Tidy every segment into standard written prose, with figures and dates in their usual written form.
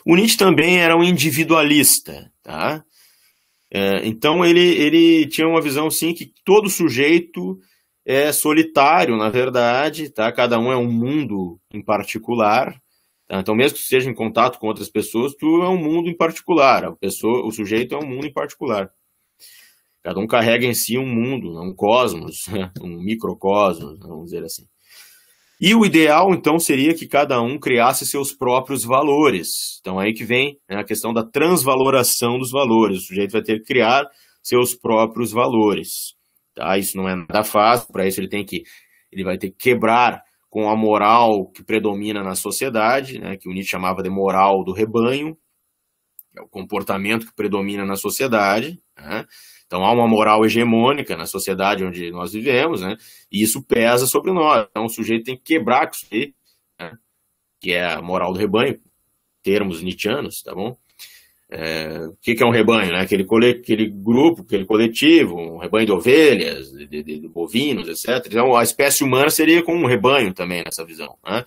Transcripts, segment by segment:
O Nietzsche também era um individualista, tá? Então ele tinha uma visão, sim, que todo sujeito é solitário, na verdade, tá? Cada um é um mundo em particular, tá? Então, mesmo que esteja em contato com outras pessoas, tu é um mundo em particular, o sujeito é um mundo em particular. Cada um carrega em si um mundo, um cosmos, um microcosmos, vamos dizer assim. E o ideal, então, seria que cada um criasse seus próprios valores. Então, aí que vem, né, a questão da transvaloração dos valores. O sujeito vai ter que criar seus próprios valores. Tá? Isso não é nada fácil, para isso ele vai ter que quebrar com a moral que predomina na sociedade, né, que o Nietzsche chamava de moral do rebanho, que é o comportamento que predomina na sociedade, né? Então há uma moral hegemônica na sociedade onde nós vivemos, né? E isso pesa sobre nós. Então o sujeito tem que quebrar com isso aí, né? Que é a moral do rebanho, termos nietzschianos, tá bom? O que é um rebanho, né? Aquele grupo, aquele coletivo, um rebanho de ovelhas, de bovinos, etc. Então a espécie humana seria como um rebanho também nessa visão, né?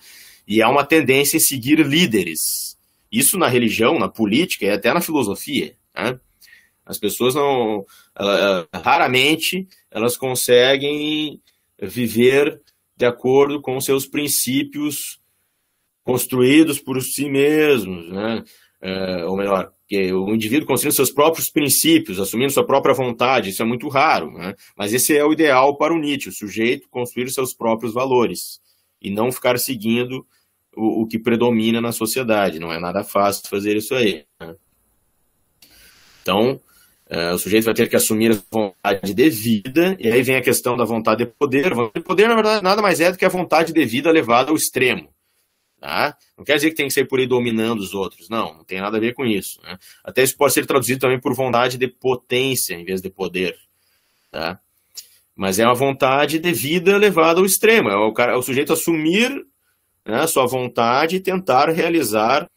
E há uma tendência em seguir líderes. Isso na religião, na política e até na filosofia, né? As pessoas raramente elas conseguem viver de acordo com seus princípios construídos por si mesmos, né? Ou melhor, que o indivíduo construindo seus próprios princípios, assumindo sua própria vontade, isso é muito raro, né? Mas esse é o ideal para o Nietzsche, o sujeito construir seus próprios valores e não ficar seguindo o que predomina na sociedade. Não é nada fácil fazer isso aí, né? Então, o sujeito vai ter que assumir a vontade de vida, e aí vem a questão da vontade de poder. A vontade de poder, na verdade, nada mais é do que a vontade de vida levada ao extremo. Tá? Não quer dizer que tem que sair por aí dominando os outros, não tem nada a ver com isso, né? Até isso pode ser traduzido também por vontade de potência em vez de poder, tá? Mas é uma vontade de vida levada ao extremo, é o sujeito assumir, né, sua vontade e tentar realizar,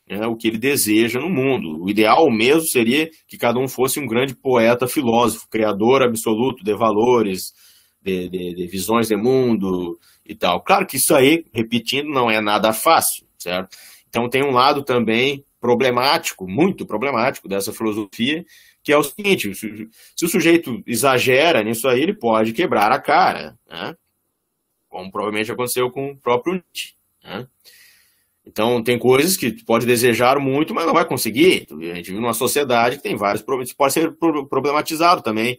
né, o que ele deseja no mundo. O ideal mesmo seria que cada um fosse um grande poeta, filósofo, criador absoluto de valores, de visões de mundo e tal. Claro que isso aí, repetindo, não é nada fácil, certo? Então tem um lado também problemático, muito problemático dessa filosofia, que é o seguinte: se o sujeito exagera nisso aí, ele pode quebrar a cara, né? Como provavelmente aconteceu com o próprio Nietzsche, né? Então tem coisas que pode desejar muito, mas não vai conseguir. A gente vive numa sociedade que tem vários problemas, pode ser problematizado também,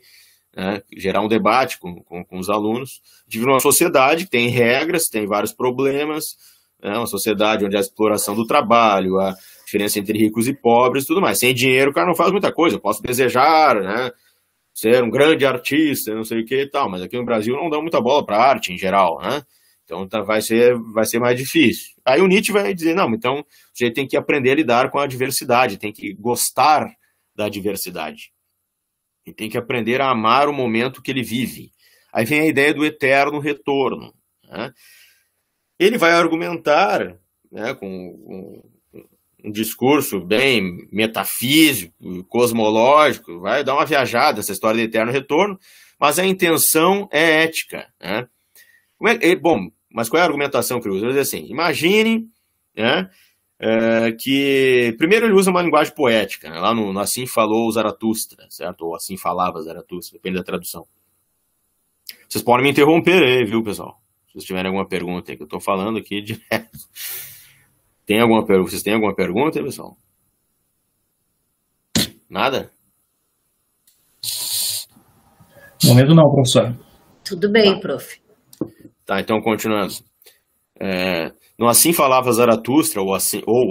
né? Gerar um debate com os alunos. A gente vive numa sociedade que tem regras, tem vários problemas, né? Uma sociedade onde a exploração do trabalho, a diferença entre ricos e pobres, tudo mais. Sem dinheiro o cara não faz muita coisa. Eu posso desejar, né, ser um grande artista, não sei o que e tal, mas aqui no Brasil não dá muita bola para arte em geral, né? Então vai ser mais difícil. Aí o Nietzsche vai dizer, não, então a gente tem que aprender a lidar com a diversidade, tem que gostar da diversidade. E tem que aprender a amar o momento que ele vive. Aí vem a ideia do eterno retorno, né? Ele vai argumentar, né, com um discurso bem metafísico, cosmológico, vai dar uma viajada nessa história de eterno retorno, mas a intenção é ética, né? Bom, mas qual é a argumentação que ele usa? Ele diz assim, imagine, né, que primeiro ele usa uma linguagem poética, né, lá no Assim Falou Zaratustra, certo? Ou Assim Falava Zaratustra, depende da tradução. Vocês podem me interromper aí, viu, pessoal? Se vocês tiverem alguma pergunta aí, que eu estou falando aqui direto. Vocês têm alguma pergunta aí, pessoal? Nada? No momento não, professor. Tudo bem, prof. Tá, então continuando. No Assim Falava Zaratustra, ou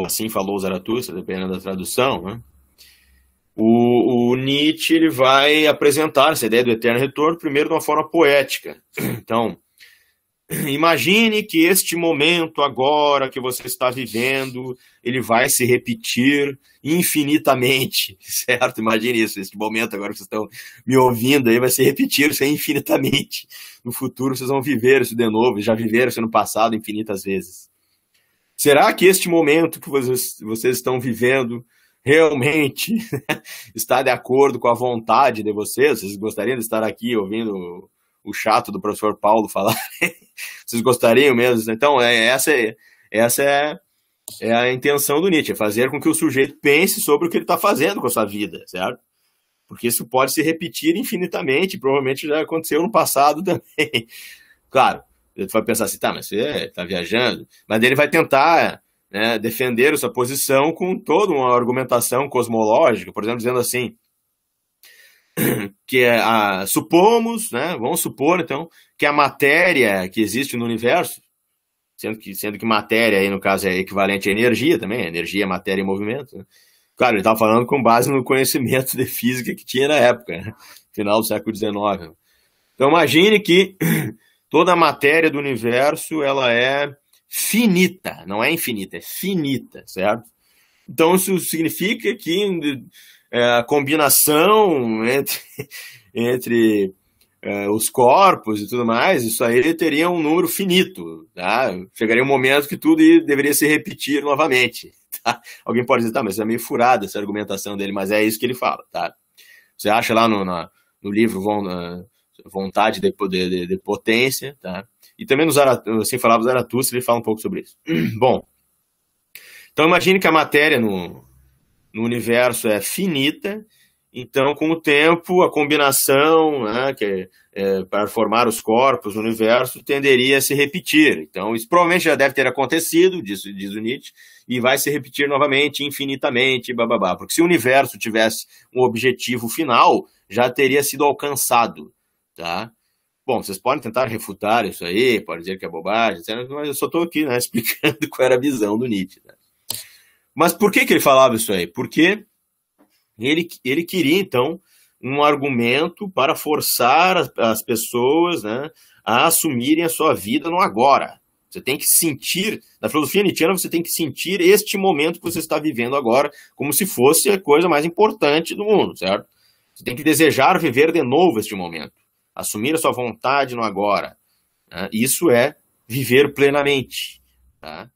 assim Falou Zaratustra, dependendo da tradução, né? O Nietzsche ele vai apresentar essa ideia do eterno retorno primeiro de uma forma poética. Então, imagine que este momento agora que você está vivendo, ele vai se repetir infinitamente, certo? Imagine isso, este momento agora que vocês estão me ouvindo aí vai se repetir isso infinitamente. No futuro vocês vão viver isso de novo, já viveram isso no passado infinitas vezes. Será que este momento que vocês estão vivendo realmente está de acordo com a vontade de vocês? Vocês gostariam de estar aqui ouvindo o chato do professor Paulo falar? Vocês gostariam mesmo? Então, essa é é a intenção do Nietzsche, é fazer com que o sujeito pense sobre o que ele está fazendo com a sua vida, certo? Porque isso pode se repetir infinitamente, provavelmente já aconteceu no passado também. Claro, ele vai pensar assim, tá, mas você está viajando, mas ele vai tentar, né, defender essa posição com toda uma argumentação cosmológica, por exemplo, dizendo assim, que supomos, né, vamos supor, então, que a matéria que existe no universo, sendo que matéria, aí no caso, é equivalente à energia também, energia, matéria e movimento, né? Claro, ele estava falando com base no conhecimento de física que tinha na época, né? Final do século XIX. Então, imagine que toda a matéria do universo, ela é finita, não é infinita, é finita, certo? Então, isso significa que a combinação entre os corpos e tudo mais, isso aí teria um número finito, tá? Chegaria um momento que tudo deveria se repetir novamente, tá? Alguém pode dizer, tá, mas é meio furada essa argumentação dele, mas é isso que ele fala, tá? Você acha lá no livro Vontade de Potência, tá? E também assim falava Zaratustra, ele fala um pouco sobre isso. Bom, então imagine que a matéria no universo é finita, então com o tempo a combinação, né, para formar os corpos no universo tenderia a se repetir. Então isso provavelmente já deve ter acontecido, diz o Nietzsche, e vai se repetir novamente, infinitamente, bababá. Porque se o universo tivesse um objetivo final, já teria sido alcançado, tá? Bom, vocês podem tentar refutar isso aí, podem dizer que é bobagem, mas eu só estou aqui, né, explicando qual era a visão do Nietzsche, né? Mas por que ele falava isso aí? Porque ele queria, então, um argumento para forçar as pessoas, né, a assumirem a sua vida no agora. Você tem que sentir, na filosofia nietzschiana, você tem que sentir este momento que você está vivendo agora como se fosse a coisa mais importante do mundo, certo? Você tem que desejar viver de novo este momento, assumir a sua vontade no agora, né? Isso é viver plenamente, tá?